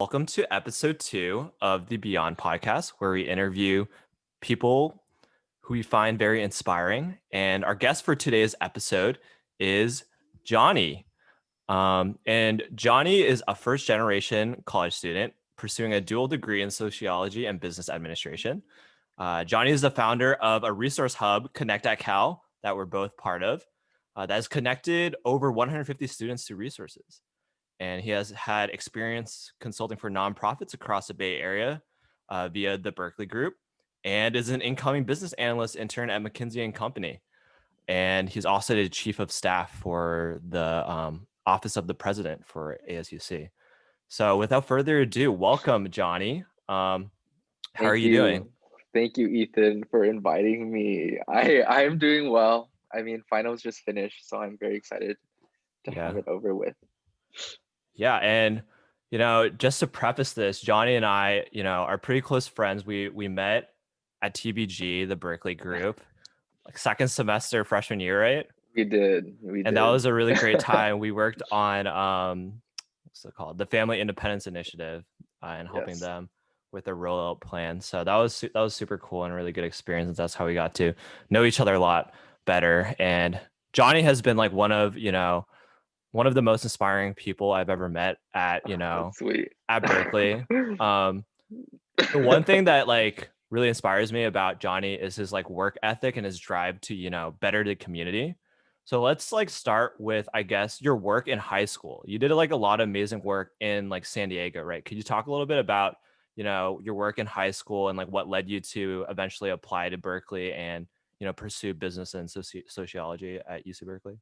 Welcome to episode 2 of the Beyond podcast, where we interview people who we find very inspiring. And our guest for today's episode is Johnny. And Johnny is a first generation college student pursuing a dual degree in sociology and business administration. Johnny is the founder of a resource hub, Connect at Cal, that we're both part of, that has connected over 150 students to resources. And he has had experience consulting for nonprofits across the Bay Area via the Berkeley Group, and is an incoming business analyst intern at McKinsey Company. And he's also the chief of staff for the office of the president for ASUC. So without further ado, welcome, Johnny. How are Thank you doing? you. Thank you, Ethan, for inviting me. I am doing well. I mean, finals just finished, so I'm very excited to have Yeah. it over with. Yeah. And, just to preface this, Johnny and I, are pretty close friends. We met at TBG, the Berkeley Group, like second semester freshman year, right? We did. We And that did. was a really great time. We worked on what's it called? The Family Independence Initiative, and helping Yes. them with their rollout plan. So that was super cool and a really good experience. And that's how we got to know each other a lot better. And Johnny has been like one of the most inspiring people I've ever met That's sweet. at Berkeley. Um, the one thing that like really inspires me about Johnny is his like work ethic and his drive to, better the community. So let's like start with, I guess, your work in high school. You did like a lot of amazing work in like San Diego, right? Could you talk a little bit about, your work in high school and like what led you to eventually apply to Berkeley and, pursue business and sociology at UC Berkeley?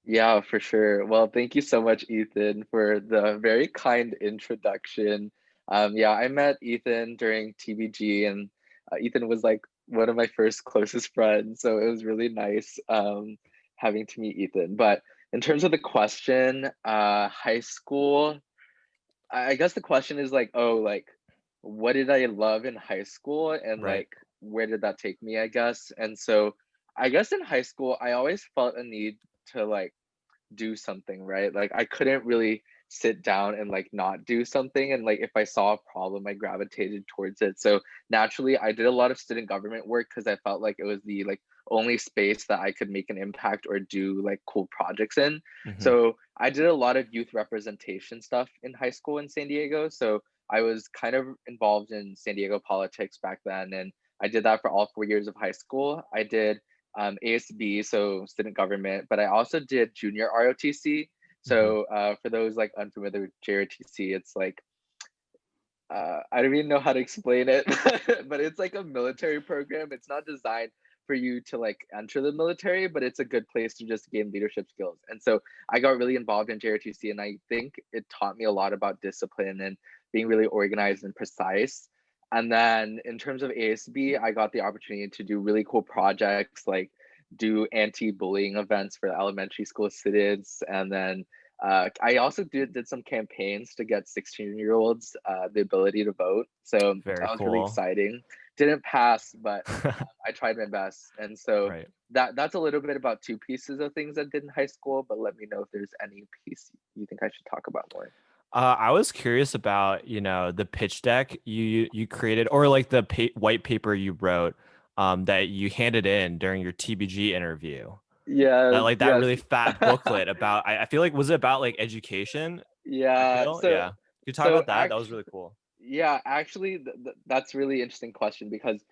Yeah, for sure. Well, thank you so much, Ethan, for the very kind introduction. Yeah, I met Ethan during TBG, and Ethan was like one of my first closest friends, so it was really nice having to meet Ethan. But in terms of the question, high school, I guess the question is like, oh, like, what did I love in high school, and Right. like, where did that take me, I guess. And so, I guess in high school, I always felt a need to like do something, right? Like I couldn't really sit down and like not do something. And like if I saw a problem, I gravitated towards it. So naturally I did a lot of student government work because I felt like it was the like only space that I could make an impact or do like cool projects in. Hmm. So I did a lot of youth representation stuff in high school in San Diego. So I was kind of involved in San Diego politics back then. And I did that for all 4 years of high school. I did ASB, so student government, but I also did junior ROTC. Hmm. So for those like unfamiliar with JROTC, it's like I don't even know how to explain it, but it's like a military program. It's not designed for you to like enter the military, but it's a good place to just gain leadership skills. And so I got really involved in JROTC, and I think it taught me a lot about discipline and being really organized and precise. And then in terms of ASB, I got the opportunity to do really cool projects like do anti-bullying events for elementary school students, and then I also did some campaigns to get 16-year-olds the ability to vote. So Very that was really cool. exciting. Didn't pass, but I tried my best. And so Right. that's a little bit about two pieces of things I did in high school, but let me know if there's any piece you think I should talk about more. I was curious about, the pitch deck you created, or like the white paper you wrote, that you handed in during your TBG interview. That Yes, like that yes. really fat booklet about, I feel like, was it about like education? I Yeah. feel, So yeah. Could you talk so about that? That was actually really cool. Yeah, actually, that's a really interesting question because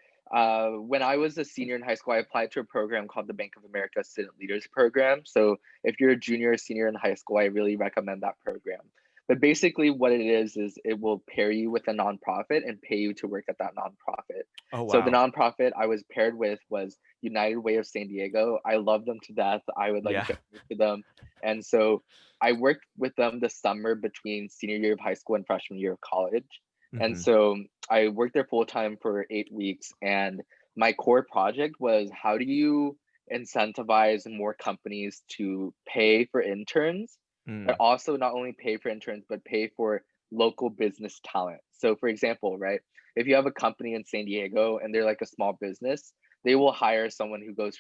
when I was a senior in high school, I applied to a program called the Bank of America Student Leaders Program. So if you're a junior or senior in high school, I really recommend that program. But basically, what it is it will pair you with a nonprofit and pay you to work at that nonprofit. Oh So the wow. nonprofit I was paired with was United Way of San Diego. I love them to death. I would like Yeah. donate to them. And so I worked with them the summer between senior year of high school and freshman year of college. And Hmm. so I worked there full time for 8 weeks. And my core project was how do you incentivize more companies to pay for interns, but Mm. also not only pay for interns, but pay for local business talent. So, for example, right, if you have a company in San Diego and they're like a small business, they will hire someone who goes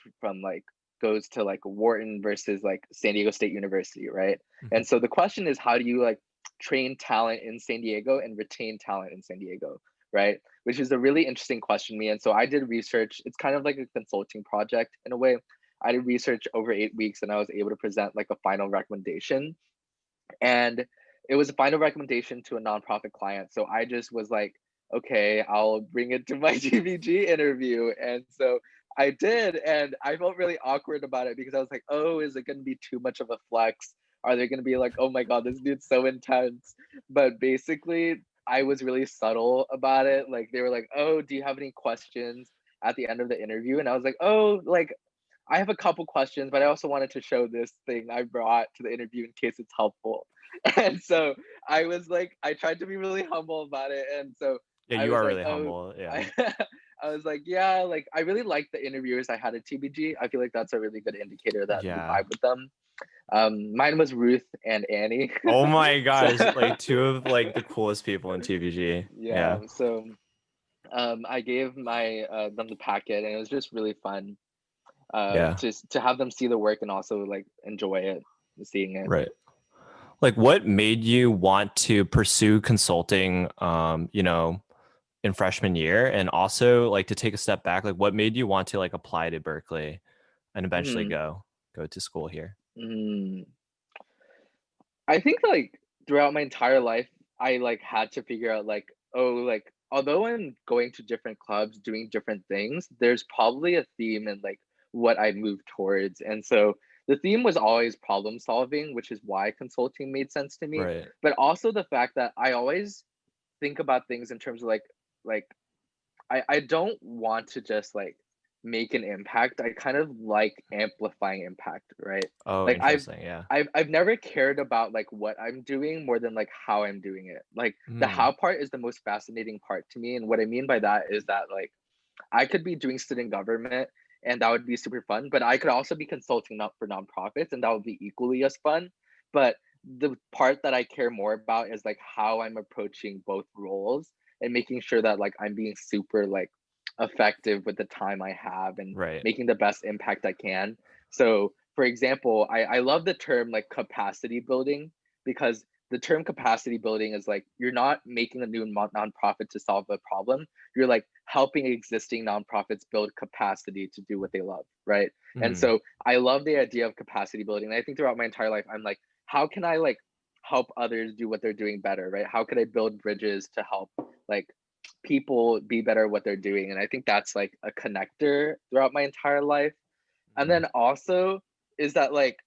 to like Wharton versus like San Diego State University, right? Hmm. And so the question is, how do you like train talent in San Diego and retain talent in San Diego, right? Which is a really interesting question to me. And so I did research. It's kind of like a consulting project in a way. I did research over 8 weeks and I was able to present like a final recommendation. And it was a final recommendation to a nonprofit client. So I just was like, okay, I'll bring it to my GVG interview. And so I did. And I felt really awkward about it because I was like, oh, is it going to be too much of a flex? Are they going to be like, oh my God, this dude's so intense? But basically, I was really subtle about it. Like, they were like, oh, do you have any questions at the end of the interview? And I was like, oh, like, I have a couple questions, but I also wanted to show this thing I brought to the interview in case it's helpful. And so I was like, I tried to be really humble about it. And so Yeah, I you was are like, really oh, humble. Yeah. I, I was like, yeah, like I really like the interviewers I had at TBG. I feel like that's a really good indicator that you Yeah. vibe with them. Mine was Ruth and Annie. Oh my gosh, So like two of like the coolest people in TVG. yeah, Yeah. so I gave my them the packet and it was just really fun Yeah. just to have them see the work and also like enjoy it, seeing it. Right. Like what made you want to pursue consulting in freshman year, and also like to take a step back, like what made you want to like apply to Berkeley and eventually Hmm. go to school here? Mm. I think like throughout my entire life, I like had to figure out like, oh, like although I'm going to different clubs, doing different things, there's probably a theme in like what I move towards. And so the theme was always problem solving, which is why consulting made sense to me. Right. But also the fact that I always think about things in terms of like I don't want to just like make an impact. I kind of like amplifying impact, right? Oh, Like interesting. Yeah. I've never cared about like what I'm doing more than like how I'm doing it. Like the Mm, how part is the most fascinating part to me. And what I mean by that is that like I could be doing student government and that would be super fun, but I could also be consulting not for nonprofits and that would be equally as fun. But the part that I care more about is like how I'm approaching both roles and making sure that like I'm being super like effective with the time I have and right. making the best impact I can. So for example, I love the term like capacity building because the term capacity building is like you're not making a new nonprofit to solve a problem, you're like helping existing nonprofits build capacity to do what they love, right? And Mm, so I love the idea of capacity building. And I think throughout my entire life, I'm like, how can I like help others do what they're doing better, right? How can I build bridges to help like people be better at what they're doing? And I think that's like a connector throughout my entire life. And mm, then also is that like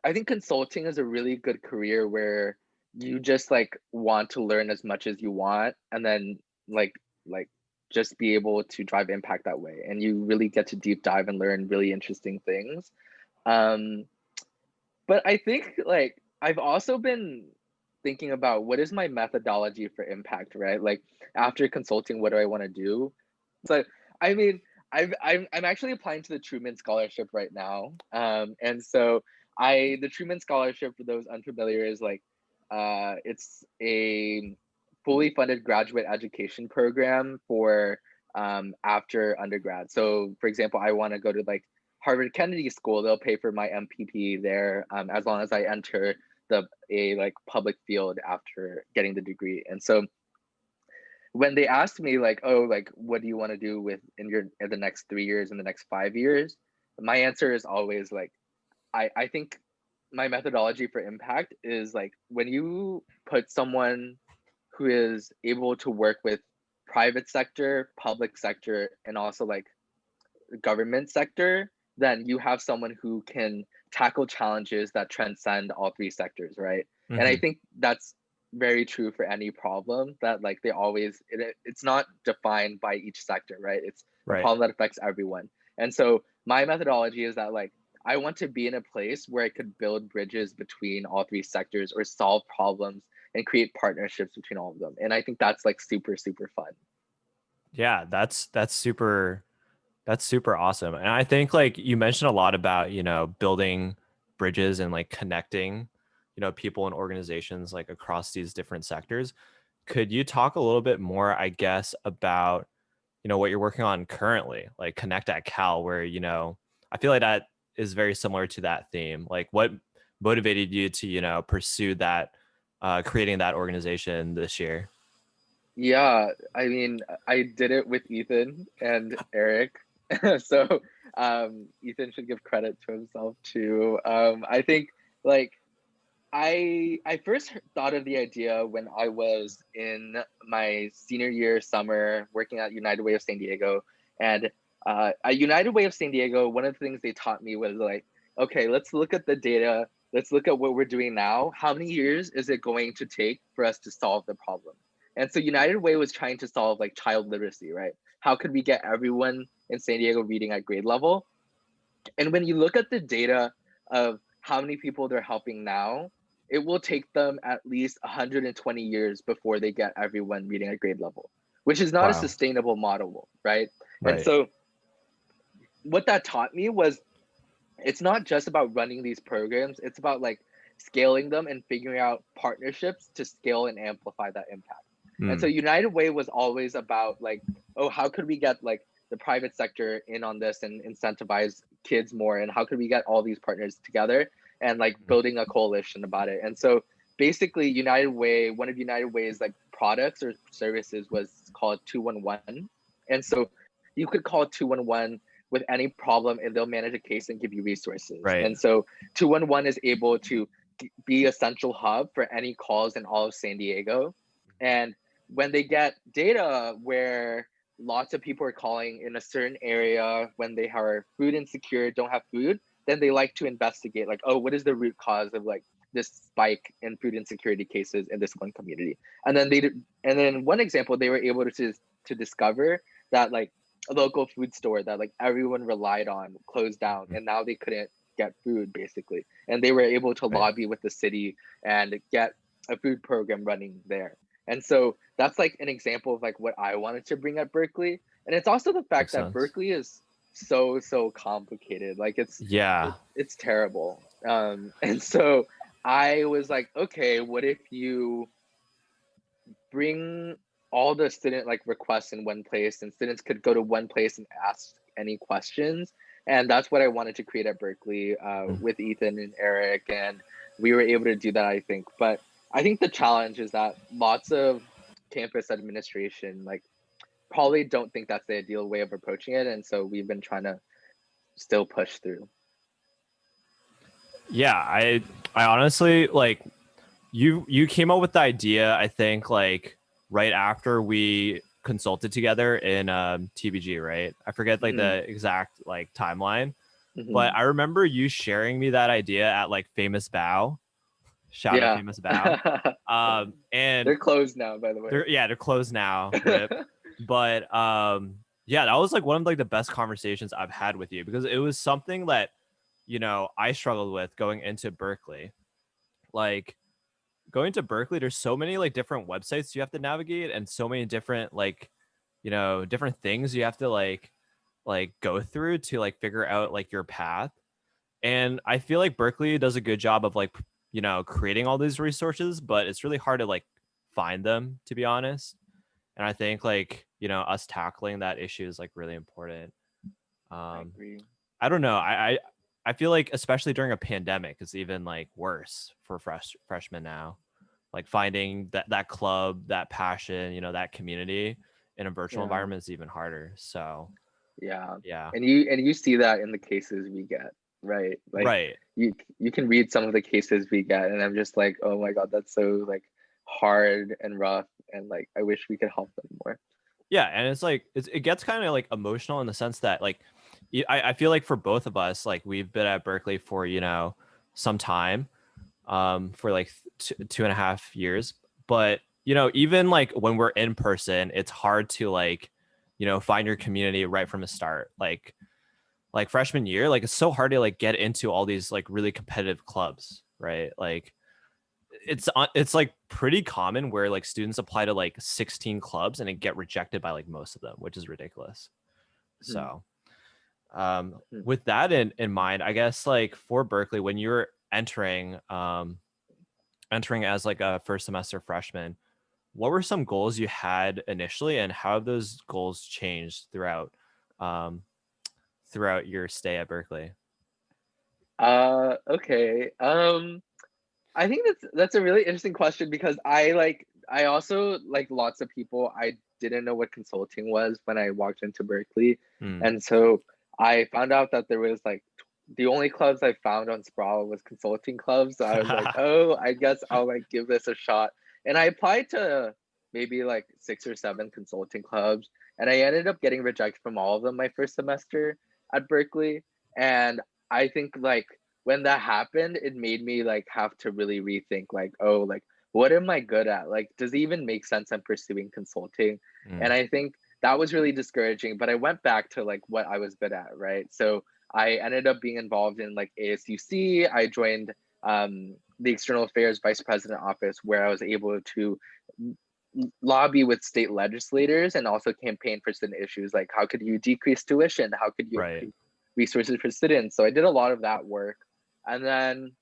I think consulting is a really good career where you just like want to learn as much as you want and then like like just be able to drive impact that way and you really get to deep dive and learn really interesting things. Um but I think like I've also been thinking about what is my methodology for impact, right? Like after consulting, what do I want to do? So I mean, I'm actually applying to the Truman Scholarship right now, and so I the Truman Scholarship for those unfamiliar is like, it's a fully funded graduate education program for after undergrad. So for example, I want to go to like Harvard Kennedy School, they'll pay for my MPP there as long as I enter the a like public field after getting the degree. And so when they asked me like, oh, like what do you want to do with in the next 3 years, in the next 5 years, my answer is always like I think my methodology for impact is like when you put someone who is able to work with private sector, public sector, and also like government sector, then you have someone who can tackle challenges that transcend all three sectors, right? And I mhm, think that's very true for any problem that like they always it's not defined by each sector, right? It's a right. problem that affects everyone. And so my methodology is that like I want to be in a place where I could build bridges between all three sectors or solve problems and create partnerships between all of them. And I think that's like super, super fun. Yeah, that's super awesome. And I think like you mentioned a lot about, building bridges and like connecting, people and organizations like across these different sectors. Could you talk a little bit more, I guess, about, what you're working on currently, like Connect at Cal, where, I feel like that is very similar to that theme. Like what motivated you to, pursue that creating that organization this year? Yeah, I mean, I did it with Ethan and Eric. So Ethan should give credit to himself too. I think like I first thought of the idea when I was in my senior year summer working at United Way of San Diego. And at United Way of San Diego, one of the things they taught me was like, okay, let's look at the data. Let's look at what we're doing now. How many years is it going to take for us to solve the problem? And so United Way was trying to solve like child literacy, right? How could we get everyone in San Diego reading at grade level? And when you look at the data of how many people they're helping now, it will take them at least 120 years before they get everyone reading at grade level, which is not a Wow. sustainable model, right? And Right. so what that taught me was it's not just about running these programs, it's about like scaling them and figuring out partnerships to scale and amplify that impact. And so Mm. United Way was always about like, oh, how could we get like the private sector in on this and incentivize kids more? And how could we get all these partners together and like building a coalition about it? And so basically United Way, one of United Way's like products or services was called 211. And so you could call 211 with any problem and they'll manage a case and give you resources. Right. And so 211 is able to be a central hub for any calls in all of San Diego. And when they get data where lots of people are calling in a certain area when they are food insecure, don't have food, then they like to investigate like, oh, what is the root cause of like this spike in food insecurity cases in this one community? And then one example, they were able to discover that like a local food store that like everyone relied on closed down and now they couldn't get food basically. And they were able to Right. lobby with the city and get a food program running there. And so that's like an example of like what I wanted to bring at Berkeley. And it's also the fact Makes that sense. Berkeley is so complicated. Like Yeah. it's terrible. And so I was like, okay, what if you bring all the student like requests in one place and students could go to one place and ask any questions. And that's what I wanted to create at Berkeley Mm. with Ethan and Eric. And we were able to do that, I think. But I think the challenge is that lots of campus administration like probably don't think that's the ideal way of approaching it. And so we've been trying to still push through. Yeah, I honestly like you came up with the idea, I think, like right after we consulted together in TBG, right? I forget like Mm-hmm. the exact like timeline, but Mm-hmm. I remember you sharing me that idea at like Famous Bow. Shout out Yeah. Famous Bow. And They're closed now, by the way. they're closed now, rip. But yeah, that was like one of like the best conversations I've had with you because it was something that, I struggled with going into Berkeley. Like going to Berkeley, there's so many like different websites you have to navigate and so many different like, different things you have to like go through to like figure out like your path. And I feel like Berkeley does a good job of like, creating all these resources, but it's really hard to like find them, to be honest. And I think like, us tackling that issue is like really important. I Um, agree. I don't know. I feel like especially during a pandemic, it's even like worse for freshmen now. Like finding that club, that passion, that community in a virtual Yeah. environment is even harder. So Yeah. yeah. And you see that in the cases we get, right? Like Right. you can read some of the cases we get and I'm just like, oh my God, that's so like hard and rough and like I wish we could help them more. Yeah. And it's like it gets kind of like emotional in the sense that like I feel like for both of us, like we've been at Berkeley for, some time, for like 2.5 years. But even like when we're in person, it's hard to like, find your community right from the start. Like freshman year, like it's so hard to like get into all these like really competitive clubs, right? Like it's like pretty common where like students apply to like 16 clubs and it get rejected by like most of them, which is ridiculous. Mhm, So mhm. with that in mind, I guess like for Berkeley, when you're entering as like a first semester freshman, what were some goals you had initially and how have those goals changed um, throughout your stay at Berkeley? Okay. I think that's a really interesting question because I also, like lots of people, I didn't know what consulting was when I walked into Berkeley. Hmm. And so I found out that there was like the only clubs I found on Sprawl was consulting clubs. So I was like, oh, I guess I'll like give this a shot. And I applied to maybe like 6 or 7 consulting clubs, and I ended up getting rejected from all of them my first semester at Berkeley. And I think like when that happened, it made me like have to really rethink like, oh, like what am I good at? Like, does it even make sense I'm pursuing consulting? And Mm. I think that was really discouraging, but I went back to like what I was good at, right? So I ended up being involved in like ASUC. I joined the External Affairs Vice President Office, where I was able to lobby with state legislators and also campaign for certain issues like how could you decrease tuition, how could you Right. increase resources for students. So I did a lot of that work. And then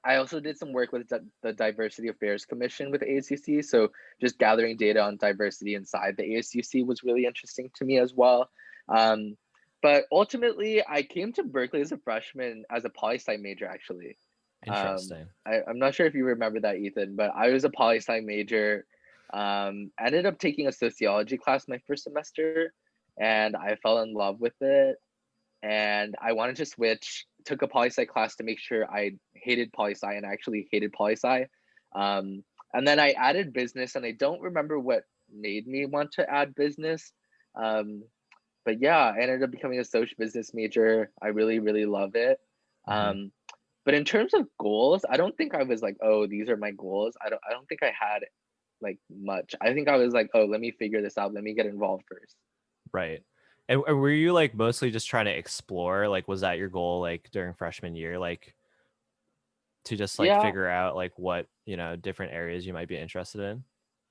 I also did some work with the Diversity Affairs Commission with ASUC. So just gathering data on diversity inside the ASUC was really interesting to me as well. Um, but ultimately, I came to Berkeley as a freshman as a poli-sci major, actually. Interesting. I'm not sure if you remember that, Ethan, but I was a poli-sci major. Ended up taking a sociology class my first semester, and I fell in love with it, and I wanted to switch. Took a poli sci class to make sure I hated poli sci, and I actually hated poli sci. And then I added business, and I don't remember what made me want to add business. Um, but yeah, I ended up becoming a social business major. I really, really love it. Hmm. But in terms of goals, I don't think I was like, oh, these are my goals. I don't think I had like much. I think I was like, oh, let me figure this out. Let me get involved first. Right. And were you like mostly just trying to explore? Like, was that your goal, like during freshman year, like to just like Yeah, figure out like what, different areas you might be interested in?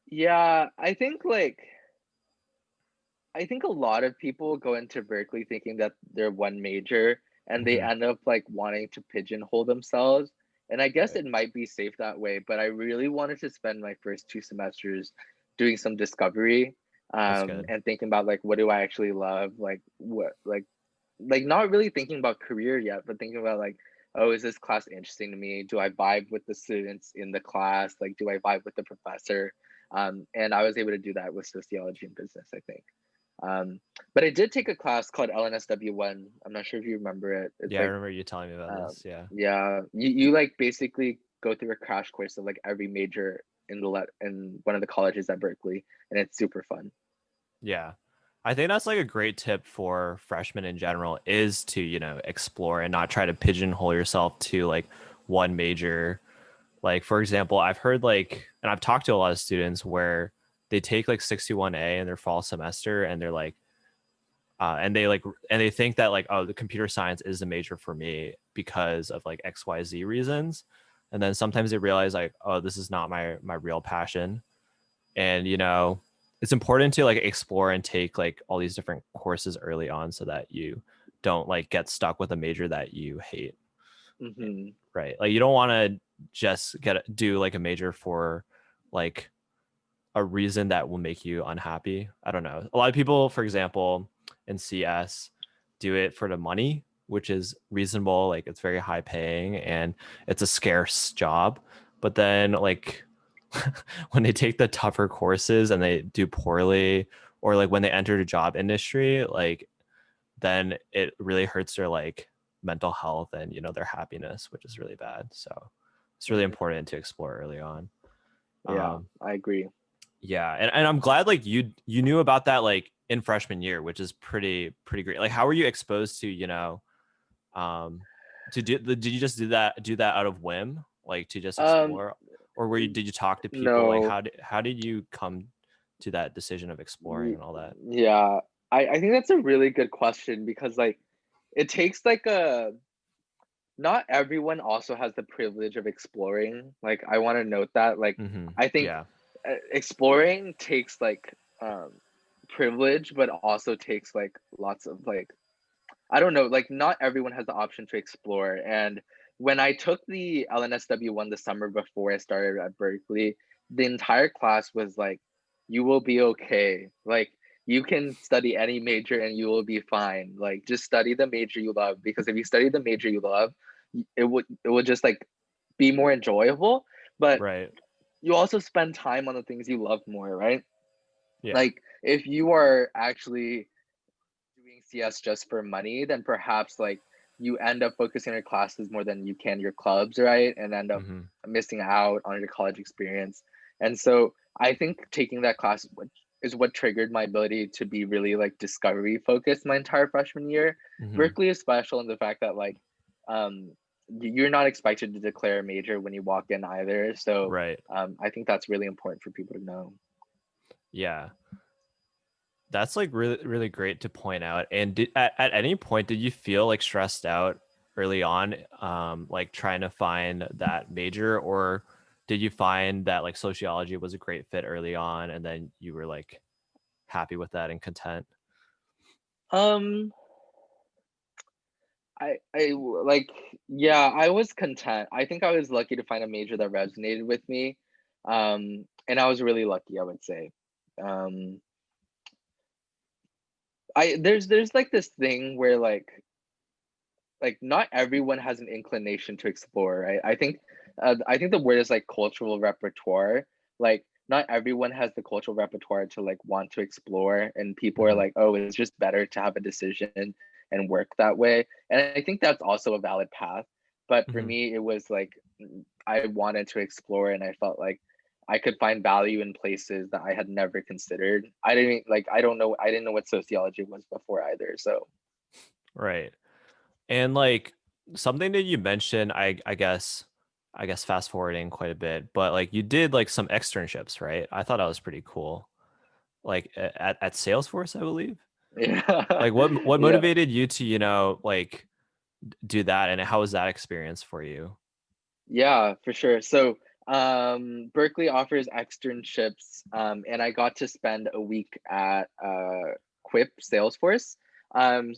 yeah. I think a lot of people go into Berkeley thinking that they're one major, and they Hmm. end up like wanting to pigeonhole themselves. And I guess Right. it might be safe that way, but I really wanted to spend my first 2 semesters doing some discovery, That's good. and thinking about like what do I actually love, like what like not really thinking about career yet, but thinking about like, oh, is this class interesting to me? Do I vibe with the students in the class? Like, do I vibe with the professor? And I was able to do that with sociology and business, I think. Um, but I did take a class called LNSW1. I'm not sure if you remember it. It's Yeah, I like, remember you telling me about this. Yeah. yeah, you like basically go through a crash course of like every major in one of the colleges at Berkeley, and it's super fun. Yeah. I think that's like a great tip for freshmen in general is to, explore and not try to pigeonhole yourself to like one major. Like, for example, I've heard like, and I've talked to a lot of students where they take like 61A in their fall semester and they're like, and they think that like, oh, the computer science is the major for me because of like XYZ reasons. And then sometimes they realize like, oh, this is not my real passion. And it's important to like explore and take like all these different courses early on so that you don't like get stuck with a major that you hate. Hmm. Right, like you don't want to just do like a major for like a reason that will make you unhappy. I don't know, a lot of people, for example, in CS do it for the money, which is reasonable, like it's very high paying and it's a scarce job. But then like when they take the tougher courses and they do poorly, or like when they enter the job industry, like then it really hurts their like mental health and their happiness, which is really bad. So it's really Hmm. important to explore early on. Yeah, um I agree. yeah, and I'm glad like you knew about that like in freshman year, which is pretty great. Like how were you exposed to um did you just do that out of whim, like to just Um, explore, or did you talk to people, like no. how did you come to that decision of exploring Y- and all that? Yeah, I think that's a really good question because like it takes like a not everyone also has the privilege of exploring. Like I want to note that like Hmm. I think Yeah. exploring takes like privilege, but also takes like lots of like I don't know, like not everyone has the option to explore. And when I took the LNSW1 the summer before I started at Berkeley, the entire class was like, you will be okay. Like you can study any major and you will be fine. Like just study the major you love, because if you study the major you love, it would just like be more enjoyable, but Right. you also spend time on the things you love more, right? Yeah. Like if you are actually doing CS just for money, then perhaps like you end up focusing on your classes more than you can your clubs, right? And end up Hmm. missing out on your college experience. And so I think taking that class is what triggered my ability to be really like discovery focused my entire freshman year. Hmm. Berkeley is special in the fact that like um you're not expected to declare a major when you walk in either. So Right. I think that's really important for people to know. Yeah. That's like really, really great to point out. And at any point, did you feel like stressed out early on, like trying to find that major, or did you find that like sociology was a great fit early on, and then you were like happy with that and content? Um like, yeah, I was content. I think I was lucky to find a major that resonated with me. And I was really lucky, I would say. Um, there's like this thing where like not everyone has an inclination to explore, right? I think the word is like cultural repertoire. Like not everyone has the cultural repertoire to like want to explore, and people are Hmm. like, oh, it's just better to have a decision and work that way. And I think that's also a valid path. But for Hmm. me, it was like I wanted to explore, and I felt like I could find value in places that I had never considered. I didn't know what sociology was before either. So Right. And like something that you mentioned, I guess fast forwarding quite a bit, but like you did like some externships, right? I thought that was pretty cool. Like at Salesforce, I believe. yeah. Like what Yeah. motivated you to, like do that, and how was that experience for you? Yeah, for sure. So, Berkeley offers externships, and I got to spend a week at Quip Salesforce.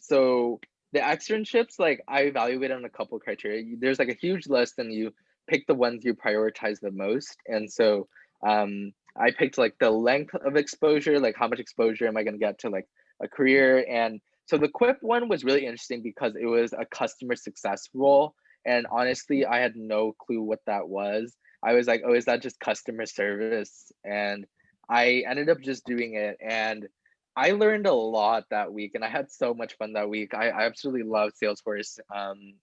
So the externships, like I evaluate on a couple criteria. There's like a huge list, and you pick the ones you prioritize the most. And so, I picked like the length of exposure, like how much exposure am I going to get to like a career, and so the Quip one was really interesting because it was a customer success role, and honestly, I had no clue what that was. I was like, oh, is that just customer service? And I ended up just doing it. And I learned a lot that week, and I had so much fun that week. I absolutely love Salesforce.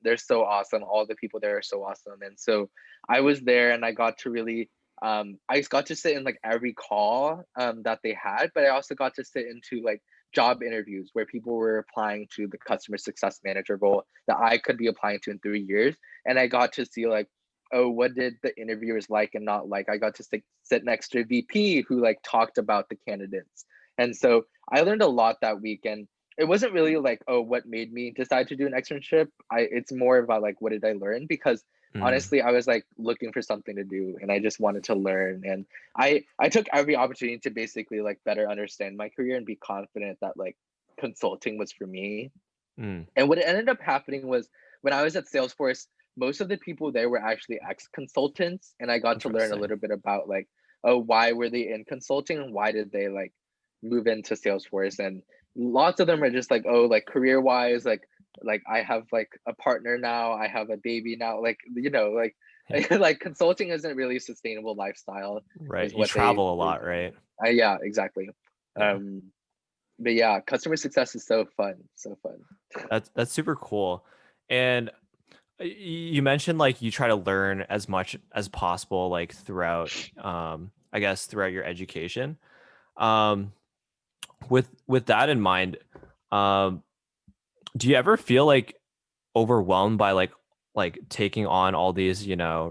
They're so awesome. All the people there are so awesome. And so I was there, and I got to really, I got to sit in like every call that they had, but I also got to sit into like job interviews where people were applying to the customer success manager role that I could be applying to in 3 years. And I got to see like, oh, what did the interviewers like and not like? I got to sit next to a VP who like talked about the candidates. And so I learned a lot that week. And it wasn't really like, oh, what made me decide to do an externship? It's more about like, what did I learn? Because Mm, honestly, I was like looking for something to do, and I just wanted to learn. And I took every opportunity to basically like better understand my career and be confident that like consulting was for me. mm, And what ended up happening was when I was at Salesforce, most of the people there were actually ex-consultants, and I got to learn a interesting. little bit about like, oh, why were they in consulting and why did they like move into Salesforce? And lots of them are just like, oh, like career-wise, like I have like a partner now, I have a baby now, like like Yeah. like consulting isn't really a sustainable lifestyle, Right. is You what they travel a they lot, right? yeah, exactly. Yeah. Um, but yeah, customer success is so fun, so fun. That's super cool. And you mentioned like you try to learn as much as possible like throughout I guess throughout your education. Um with that in mind, um do you ever feel like overwhelmed by like taking on all these,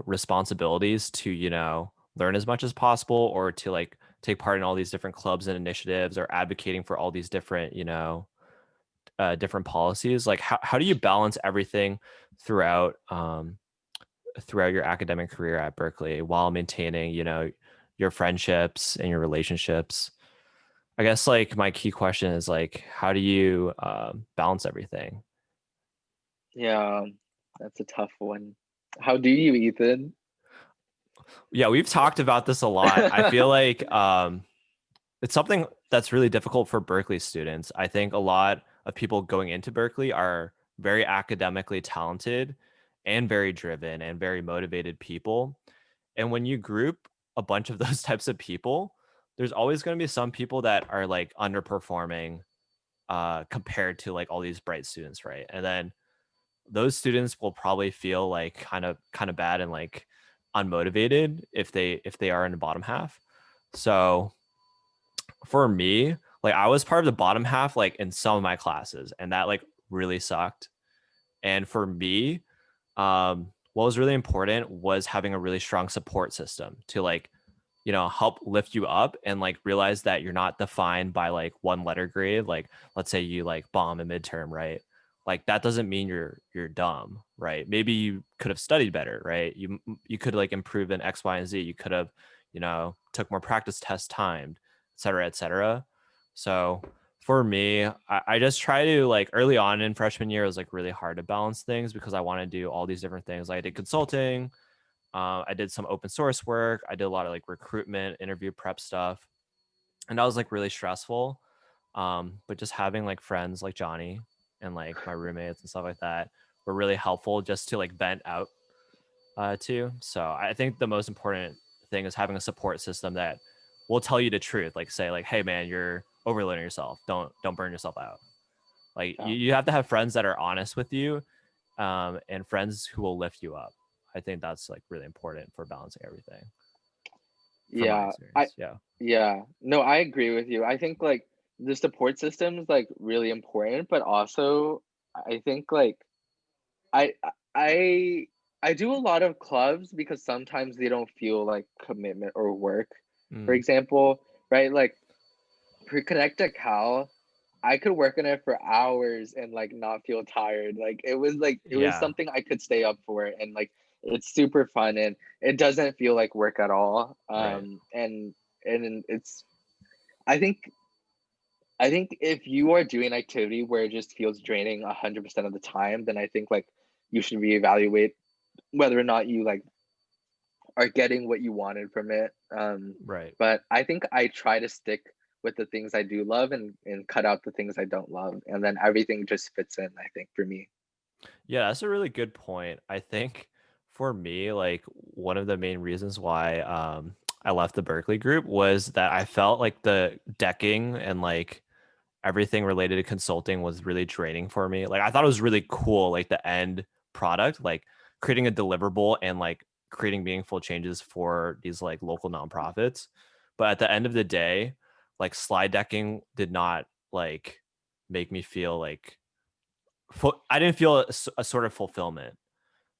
responsibilities to, learn as much as possible, or to like take part in all these different clubs and initiatives, or advocating for all these different, different policies? Like how do you balance everything throughout throughout your academic career at Berkeley while maintaining, your friendships and your relationships? I guess like my key question is like, how do you balance everything? Yeah, that's a tough one. How do you, Ethan? Yeah, we've talked about this a lot. I feel like it's something that's really difficult for Berkeley students. I think a lot of people going into Berkeley are very academically talented and very driven and very motivated people. And when you group a bunch of those types of people, there's always going to be some people that are like underperforming compared to like all these bright students, right? And then those students will probably feel like kind of bad and like unmotivated if they are in the bottom half. So for me, like I was part of the bottom half like in some of my classes, and that like really sucked. And for me, what was really important was having a really strong support system to like, help lift you up and like realize that you're not defined by like one letter grade. Like, let's say you like bomb a midterm, right? Like that doesn't mean you're dumb, right? Maybe you could have studied better, right? You could like improve in X, Y, and Z. You could have, took more practice test timed, et cetera, et cetera. So for me, I just try to like early on in freshman year, it was like really hard to balance things because I want to do all these different things. Like I did consulting, I did some open source work, I did a lot of like recruitment, interview prep stuff, and that was like really stressful. But just having like friends like Johnny and like my roommates and stuff like that were really helpful just to like vent out to. So I think the most important thing is having a support system that will tell you the truth. Like say like, hey man, you're overloading yourself. Don't burn yourself out. Like Yeah. you have to have friends that are honest with you, and friends who will lift you up. I think that's like really important for balancing everything from my Yeah, experience. Yeah. yeah, no, I agree with you. I think like the support system is like really important, but also I think like I I I do a lot of clubs because sometimes they don't feel like commitment or work. For Mm, example, right? Like for Connect to Cal, I could work on it for hours and like not feel tired. Like it was yeah. something I could stay up for, and like it's super fun and it doesn't feel like work at all. Right. And it's I think I think if you are doing an activity where it just feels draining 100% of the time, then I think like you should reevaluate whether or not you like are getting what you wanted from it. Right. But I think I try to stick with the things I do love and cut out the things I don't love, and then everything just fits in. I think for me. Yeah, that's a really good point. I think for me, like one of the main reasons why I left the Berkeley group was that I felt like the decking and like everything related to consulting was really draining for me. Like I thought it was really cool, like the end product, like creating a deliverable and like creating meaningful changes for these like local nonprofits. But at the end of the day, like slide decking did not like make me feel like I didn't feel a sort of fulfillment. I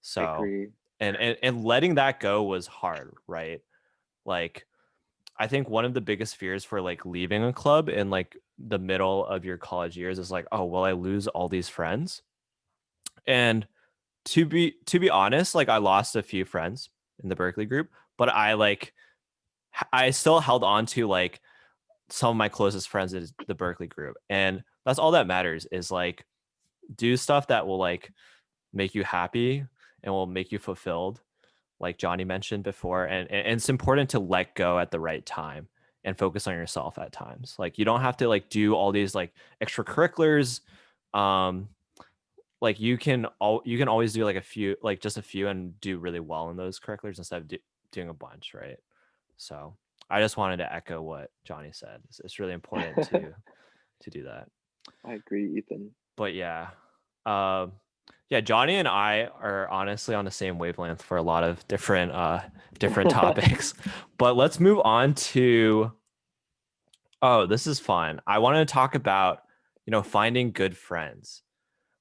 So, agree. and letting that go was hard, right? Like I think one of the biggest fears for like leaving a club in like the middle of your college years is like, oh, will I lose all these friends? And to be honest, like I lost a few friends in the Berkeley group, but I still held on to like some of my closest friends in the Berkeley group. And that's all that matters is like do stuff that will like make you happy and will make you fulfilled, like Johnny mentioned before. And it's important to let go at the right time and focus on yourself at times. Like you don't have to like do all these like extracurriculars. Um, like you can always do like a few, like just a few, and do really well in those curriculars instead of doing a bunch, right? So I just wanted to echo what Johnny said. It's really important to do that. I agree, Ethan. But yeah, um, yeah, Johnny and I are honestly on the same wavelength for a lot of different topics. But let's move on to, oh, this is fun. I want to talk about, finding good friends.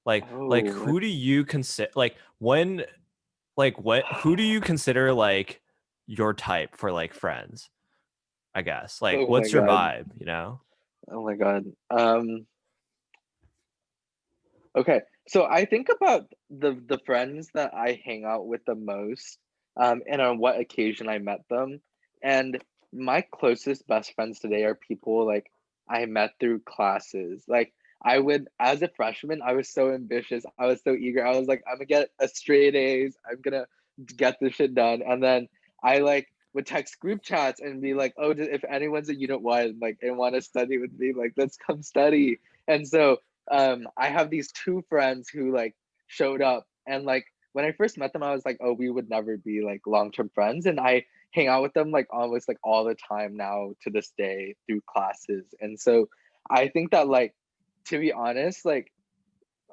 Like Oh, who do you consider like what who do you consider like your type for like friends, I guess? Like oh my what's your God. vibe? Oh my God. Okay, so I think about the friends that I hang out with the most, and on what occasion I met them. And my closest best friends today are people like I met through classes. Like I would, as a freshman, I was so ambitious. I was so eager. I was like, I'm gonna get a straight A's. I'm gonna get this shit done. And then I like would text group chats and be like, oh, if anyone's a unit one, like and want to study with me, like let's come study. And so I have these two friends who like showed up and like when I first met them, I was like, oh, we would never be like long-term friends. And I hang out with them like almost like all the time now to this day through classes. And so I think that like, to be honest, like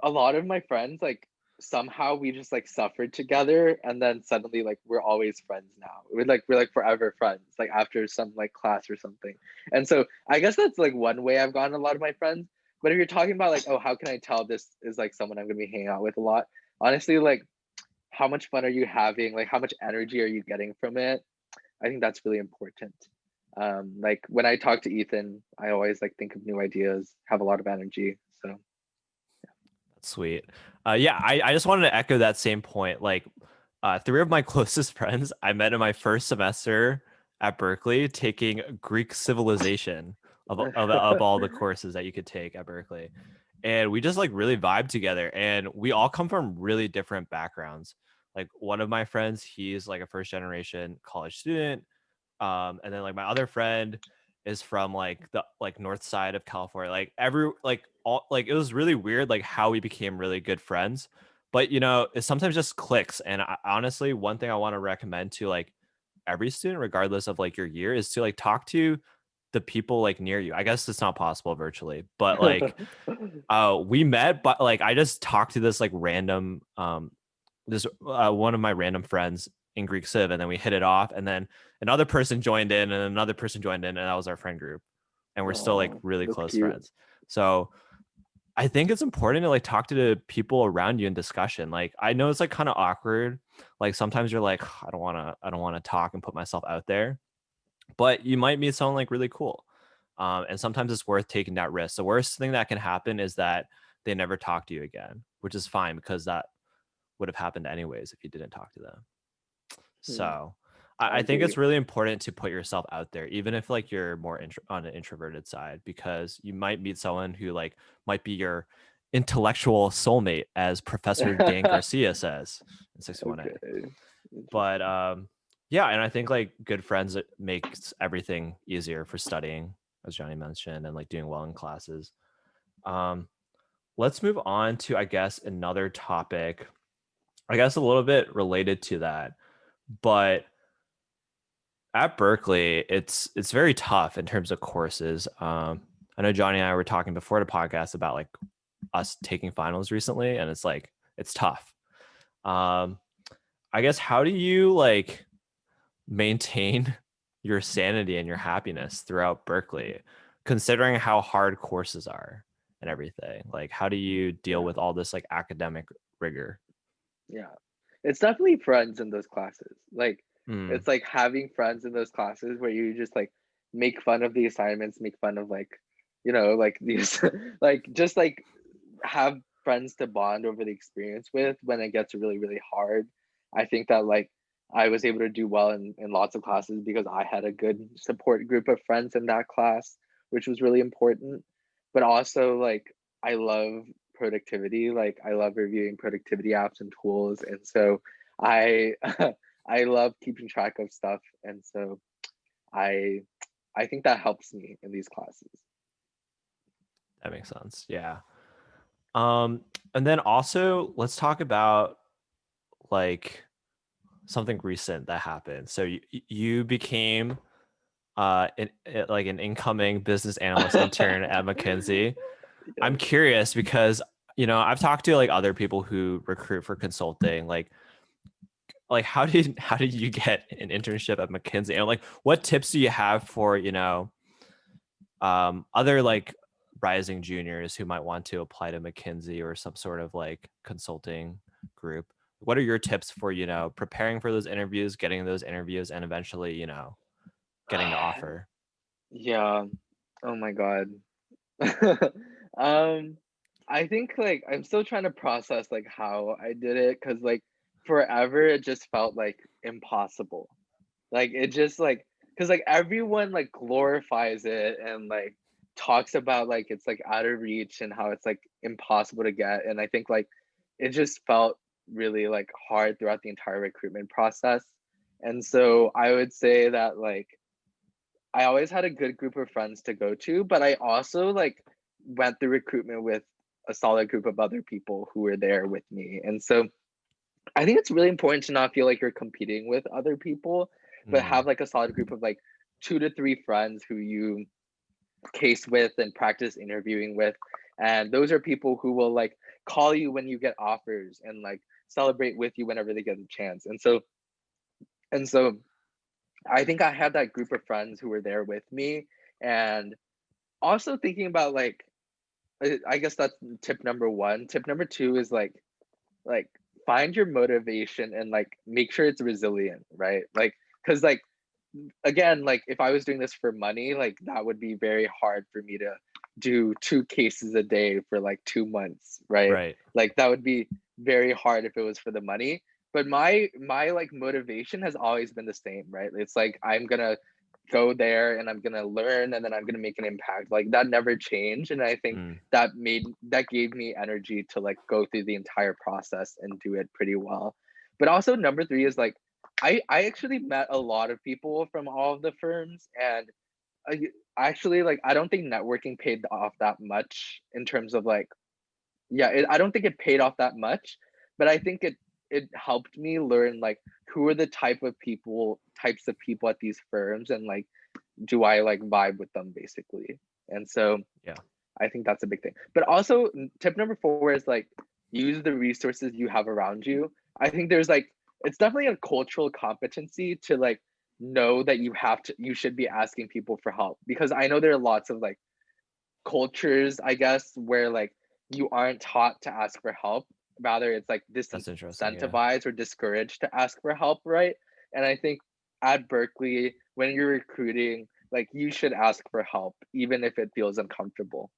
a lot of my friends, like somehow we just like suffered together, and then suddenly like we're always friends now. We're like forever friends, like after some like class or something. And so I guess that's like one way I've gotten a lot of my friends. But if you're talking about like, oh, how can I tell this is like someone I'm gonna be hanging out with a lot? Honestly, like how much fun are you having? Like how much energy are you getting from it? I think that's really important. Like when I talk to Ethan, I always like think of new ideas, have a lot of energy. So Sweet. Yeah, I just wanted to echo that same point. Like, three of my closest friends I met in my first semester at Berkeley taking Greek civilization of all the courses that you could take at Berkeley. And we just like really vibe together. And we all come from really different backgrounds. Like one of my friends, he's like a first generation college student. And then like my other friend is from like the like north side of California. Like every like all like it was really weird like how we became really good friends. But you know, it sometimes just clicks. And honestly, one thing I want to recommend to like every student, regardless of like your year, is to like talk to the people like near you. I guess it's not possible virtually, but like we met, but like I just talked to this like random this one of my random friends in Greek Civ, and then we hit it off, and then another person joined in, and another person joined in, and that was our friend group, and we're still like oh, really that's close cute. friends. So I think it's important to like talk to the people around you in discussion. Like I know it's like kind of awkward. Like sometimes you're like, I don't want to talk and put myself out there, but you might meet someone like really cool. And sometimes it's worth taking that risk. The worst thing that can happen is that they never talk to you again, which is fine because that would have happened anyways if you didn't talk to them. Hmm, So I I think agree. it's really important to put yourself out there, even if like you're more on an introverted side, because you might meet someone who like might be your intellectual soulmate, as Professor Dan Garcia says in 61A. Okay, But interesting. yeah, and I think like good friends it makes everything easier for studying, as Johnny mentioned, and like doing well in classes. Um, let's move on to, I guess, another topic, I guess a little bit related to that, but at Berkeley, it's very tough in terms of courses. I know Johnny and I were talking before the podcast about like us taking finals recently, and it's like it's tough. Um, I guess how do you like maintain your sanity and your happiness throughout Berkeley, considering how hard courses are and everything? Like, how do you deal Yeah, with all this like academic rigor? yeah. It's definitely friends in those classes. Like Mm, it's like having friends in those classes where you just like make fun of the assignments, make fun of like, like these like just like have friends to bond over the experience with when it gets really, really hard. I think that like I was able to do well in lots of classes because I had a good support group of friends in that class, which was really important. But also like I love productivity. Like I love reviewing productivity apps and tools. And so I I love keeping track of stuff. And so I I think that helps me in these classes. that makes sense. Yeah. Um, and then also let's talk about like something recent that happened. So you became like an incoming business analyst intern at McKinsey. I'm Yes. curious because you know I've talked to like other people who recruit for consulting. Like how did you get an internship at McKinsey? And like what tips do you have for other like rising juniors who might want to apply to McKinsey or some sort of like consulting group? What are your tips for preparing for those interviews, getting those interviews, and eventually getting the offer? Yeah. Oh my God. Um, I think like I'm still trying to process like how I did it because like forever it just felt like impossible. Like it just like because like everyone like glorifies it and like talks about like it's like out of reach and how it's like impossible to get. And I think like it just felt really like hard throughout the entire recruitment process. And so I would say that like I always had a good group of friends to go to, but I also like went through recruitment with a solid group of other people who were there with me. And so I think it's really important to not feel like you're competing with other people, but Mm, have like a solid group of like 2 to 3 friends who you case with and practice interviewing with. And those are people who will like call you when you get offers and like celebrate with you whenever they get a chance. And so I think I had that group of friends who were there with me. And also thinking about like, I guess that's tip number one. Tip number two is like find your motivation and like make sure it's resilient, right? Like, because like again, like if I was doing this for money, like that would be very hard for me to do 2 cases a day for like 2 months, right? right. Like that would be very hard if it was for the money. But my like motivation has always been the same, right? It's like I'm gonna go there and I'm gonna learn and then I'm gonna make an impact. Like that never changed. And I think Mm, that gave me energy to like go through the entire process and do it pretty well. But also number three is like I actually met a lot of people from all of the firms, and I actually like I don't think networking paid off that much in terms of like yeah, I don't think it paid off that much, but I think it helped me learn like who are the types of people at these firms, and like do I like vibe with them basically. And so yeah. I think that's a big thing. But also, tip number four is like use the resources you have around you. I think there's like it's definitely a cultural competency to like know that you should be asking people for help, because I know there are lots of like cultures, I guess, where like you aren't taught to ask for help. Rather, it's like That's interesting. Yeah. disincentivized or discouraged to ask for help, right? And I think at Berkeley, when you're recruiting, like you should ask for help, even if it feels uncomfortable.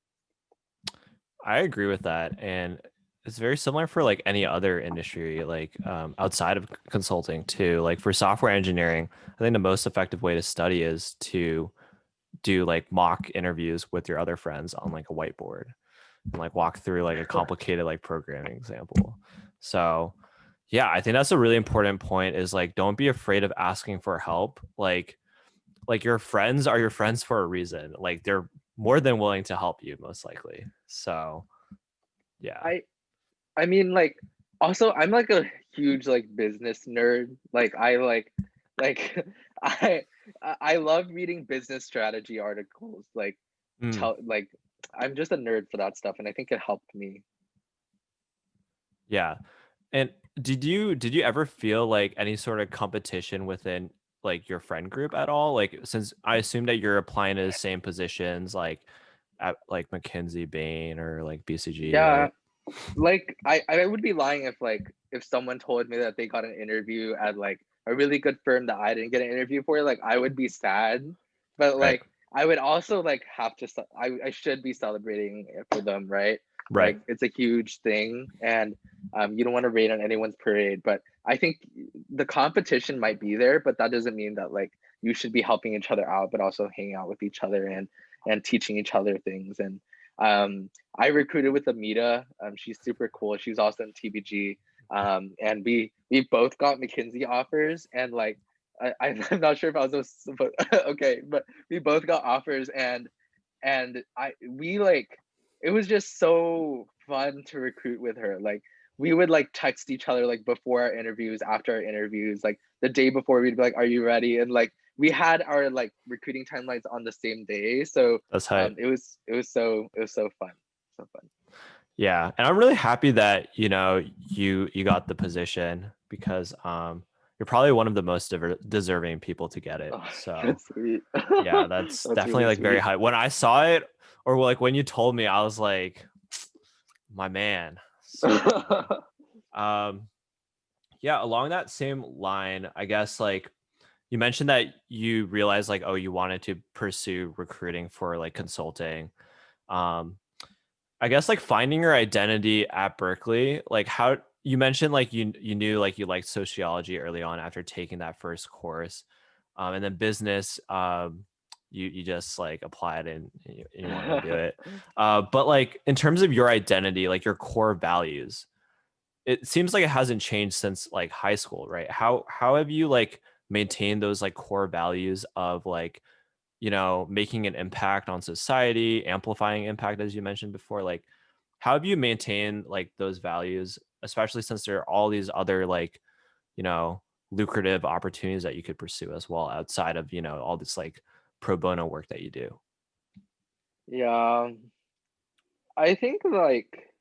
I agree with that. And it's very similar for like any other industry, like outside of consulting too. Like for software engineering, I think the most effective way to study is to do like mock interviews with your other friends on like a whiteboard and like walk through like a complicated like programming example. So yeah, I think that's a really important point is like don't be afraid of asking for help. Like your friends are your friends for a reason. Like they're more than willing to help you most likely. So yeah. I I mean like also I'm like a huge like business nerd. Like I I love reading business strategy articles. Like Mm, tell like I'm just a nerd for that stuff, and I think it helped me. yeah. And did you ever feel like any sort of competition within like your friend group at all? Like since I assume that you're applying to the same positions like at like McKinsey, Bain, or like BCG, Yeah, right? like I would be lying if someone told me that they got an interview at like a really good firm that I didn't get an interview for. Like I would be sad, but Right. like I would also like have to I should be celebrating it for them, right? Right. Like it's a huge thing, and you don't want to rain on anyone's parade. But I think the competition might be there, but that doesn't mean that like you should be helping each other out, but also hanging out with each other and teaching each other things. And I recruited with Amita. She's super cool. She's also in TBG. And we both got McKinsey offers, and like I'm not sure if I was supposed okay, but we both got offers, and I we like it was just so fun to recruit with her. Like we would like text each other like before our interviews, after our interviews, like the day before we'd be like, "Are you ready?" And like we had our like recruiting timelines on the same day, so That's how. it was so fun, so fun. Yeah, and I'm really happy that you got the position because you're probably one of the most deserving people to get it. Oh, So that's sweet. yeah, that's That's definitely really like very sweet. high. When I saw it, or like when you told me, I was like, my man. So um, yeah, along that same line, I guess like you mentioned that you realized like, oh, you wanted to pursue recruiting for like consulting. Um, I guess like finding your identity at Berkeley, like how you mentioned like you knew like you liked sociology early on after taking that first course, and then business, you just like applied and you wanted to do it. But like in terms of your identity, like your core values, it seems like it hasn't changed since like high school, right? How have you like maintained those like core values of like making an impact on society, amplifying impact, as you mentioned before? Like, how have you maintained like those values, especially since there are all these other like, lucrative opportunities that you could pursue as well outside of, all this like pro bono work that you do. Yeah, I think like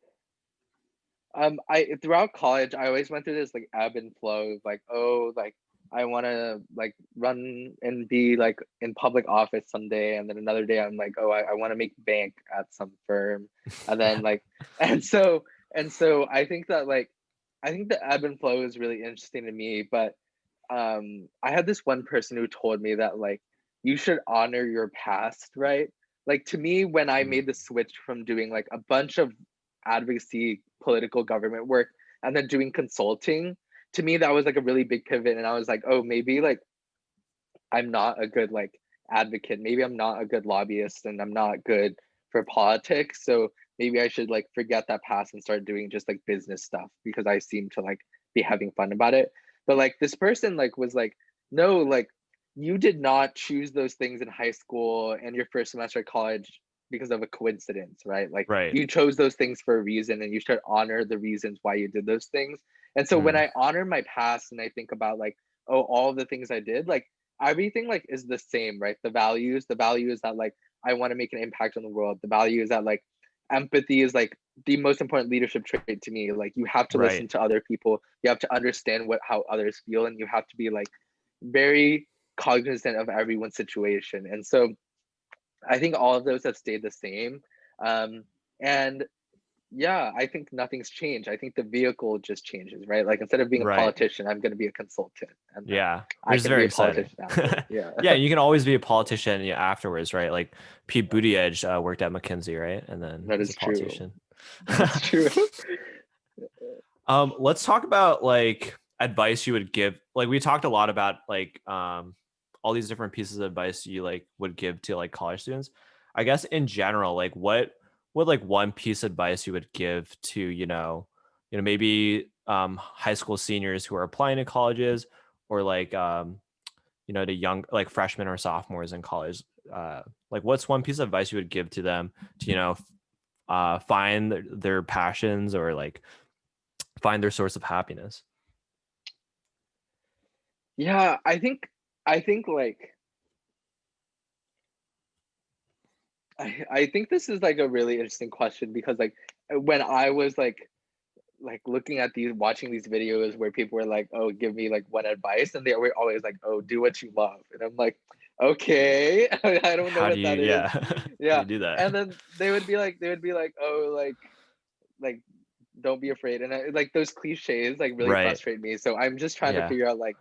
I throughout college I always went through this like ebb and flow of like, oh, like I want to like run and be like in public office someday, and then another day I'm like, oh, I want to make bank at some firm, and then like and so I think that like I think the ebb and flow is really interesting to me, but I had this one person who told me that like you should honor your past, right? Like to me, when I Mm. made the switch from doing like a bunch of advocacy, political government work, and then doing consulting, to me that was like a really big pivot. And I was like, oh, maybe like I'm not a good like advocate. Maybe I'm not a good lobbyist, and I'm not good for politics. So maybe I should like forget that past and start doing just like business stuff because I seem to like be having fun about it. But like this person like was like, no, like you did not choose those things in high school and your first semester of college because of a coincidence, right? Like Right. you chose those things for a reason, and you should honor the reasons why you did those things. And so when Mm. I honor my past and I think about like, oh, all the things I did, like everything like is the same, right? The value is that like I want to make an impact on the world. The value is that like empathy is like the most important leadership trait to me. Like you have to listen Right. to other people, you have to understand how others feel, and you have to be like very cognizant of everyone's situation. And so I think all of those have stayed the same. And yeah, I think nothing's changed. I think the vehicle just changes, right? Like instead of being a Right. politician, I'm going to be a consultant, and then Yeah, I which is can be very a exciting. politician after. Yeah. Yeah, you can always be a politician, afterwards, right? Like Pete Buttigieg worked at McKinsey, right? And then That he's is a true. politician. That's true. Let's talk about like advice you would give. Like we talked a lot about like all these different pieces of advice you like would give to like college students. I guess in general, like what like one piece of advice you would give to, maybe high school seniors who are applying to colleges, or like to young like freshmen or sophomores in college. Like what's one piece of advice you would give to them to, find their passions, or like find their source of happiness? Yeah, I think like I think this is like a really interesting question because like when I was like looking at these watching these videos where people were like, oh, give me like one advice, and they were always like, oh, do what you love. And I'm like, okay, I don't know How do what you, that is. yeah, how do Yeah. you do that? And then they would be like, oh, like don't be afraid. And like those cliches like really Right. frustrate me. So I'm just trying to Yeah. figure out like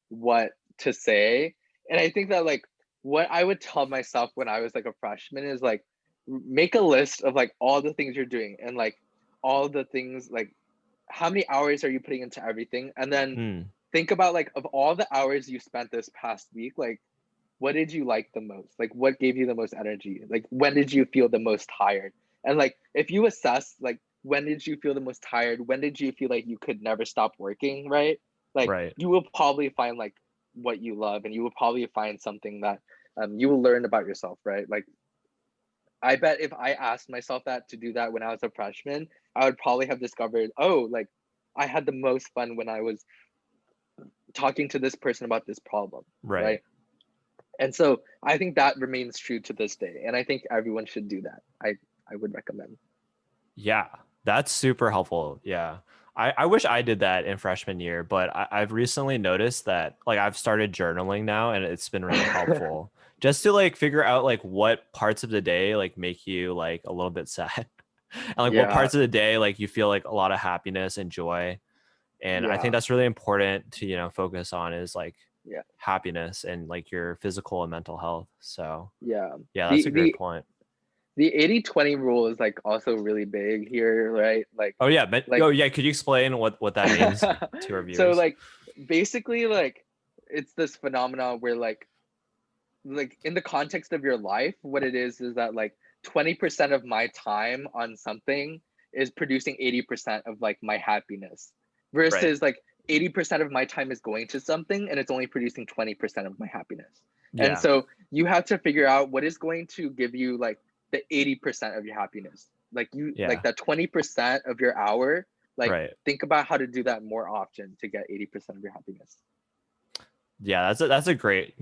what to say. And I think that like what I would tell myself when I was like a freshman is like make a list of like all the things you're doing, and like all the things like how many hours are you putting into everything, and then Mm. think about like of all the hours you spent this past week, like what did you like the most, like what gave you the most energy, like when did you feel the most tired. And like if you assess like when did you feel the most tired, when did you feel like you could never stop working, right? Like Right. you will probably find like what you love, and you will probably find something that you will learn about yourself, right? Like I bet if I asked myself that to do that when I was a freshman, I would probably have discovered, oh, like I had the most fun when I was talking to this person about this problem, Right. right? And so I think that remains true to this day, and I think everyone should do that. I would recommend. Yeah, that's super helpful. Yeah. I wish I did that in freshman year, but I've recently noticed that like I've started journaling now, and it's been really helpful just to like figure out like what parts of the day like make you like a little bit sad, and like what Yeah, parts of the day like you feel like a lot of happiness and joy. And I think yeah, that's really important to, focus on, is like yeah, happiness and like your physical and mental health. So yeah. yeah, that's The a great the point. the 80/20 rule is like also really big here, right? Oh yeah, but Like oh yeah, could you explain what that means to our so viewers? like basically like it's this phenomenon where like in the context of your life, what it is that like 20% of my time on something is producing 80% of like my happiness, Right. versus like 80% of my time is going to something and it's only producing 20% of my happiness. And Yeah. so you have to figure out what is going to give you like the 80% of your happiness. Like you like Yeah. that 20% of your hour, Like, Right. think about how to do that more often to get 80% of your happiness. Yeah, that's a great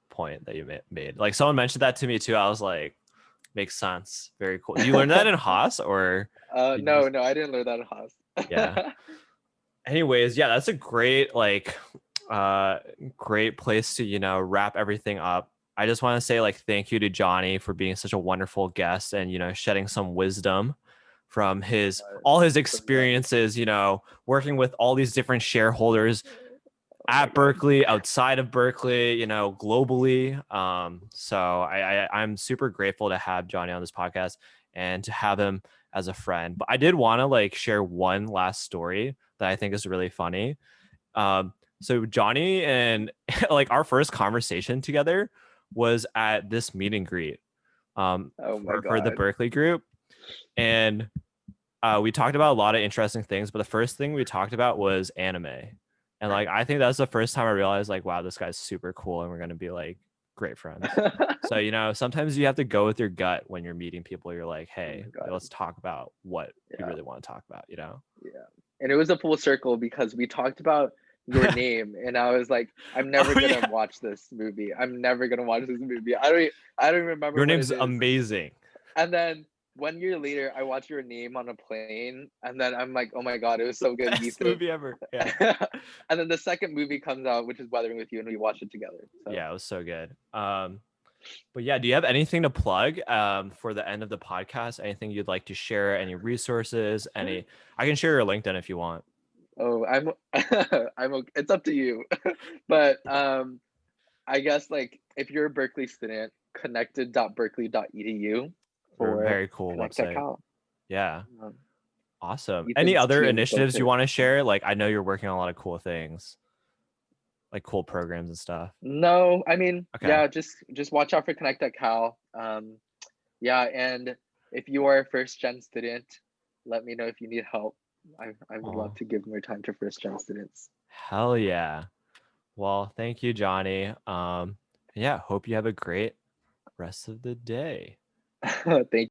point that you made. Like someone mentioned that to me too. I was like, makes sense. Very cool. Do you learn that in Haas or did you No, just no, I didn't learn that in yeah. Haas. Anyways, yeah, that's a great great place to, wrap everything up. I just want to say like thank you to Johnny for being such a wonderful guest and shedding some wisdom from all his So glad. experiences, working with all these different shareholders Oh my at God. Berkeley, outside of Berkeley, globally. So I'm super grateful to have Johnny on this podcast and to have him as a friend. But I did want to like share one last story that I think is really funny. So Johnny and like our first conversation together was at this meet and greet Oh my for the God. Berkeley Group, and we talked about a lot of interesting things. But the first thing we talked about was anime, and like I think that's the first time I realized like, wow, this guy's super cool, and we're gonna be like great friends. So sometimes you have to go with your gut when you're meeting people. You're like, Oh hey, my God. let's talk about what we Yeah. really want to talk about. Yeah. And it was a full circle because we talked about your name and I was like, I'm never Oh gonna yeah, watch this movie. I'm never gonna watch this movie. I don't remember your what name's it is. amazing. And then 1 year later, I watched your name on a plane, and then I'm like, oh my God, it was so good, Best Ethan. movie ever. Yeah. And then the second movie comes out, which is Weathering with You, and we watched it together. So Yeah, it was so good. But yeah, do you have anything to plug for the end of the podcast? Anything you'd like to share? Any resources? I can share your LinkedIn if you want. oh, I'm I'm okay. It's up to you. But I guess like if you're a Berkeley student, connected.berkeley.edu for Very cool Connect at website. Cal. Yeah. Um, Awesome. Any Ethan's other team is so initiatives you sick. want to share? Like I know you're working on a lot of cool things, like cool programs and stuff. No, I mean, Okay. yeah, just watch out for Connect at Cal. Yeah, and if you are a first gen student, let me know if you need help. I would love Oh, to give more time to first gen students. hell yeah. Well, thank you, Johnny. Yeah, hope you have a great rest of the day. Thank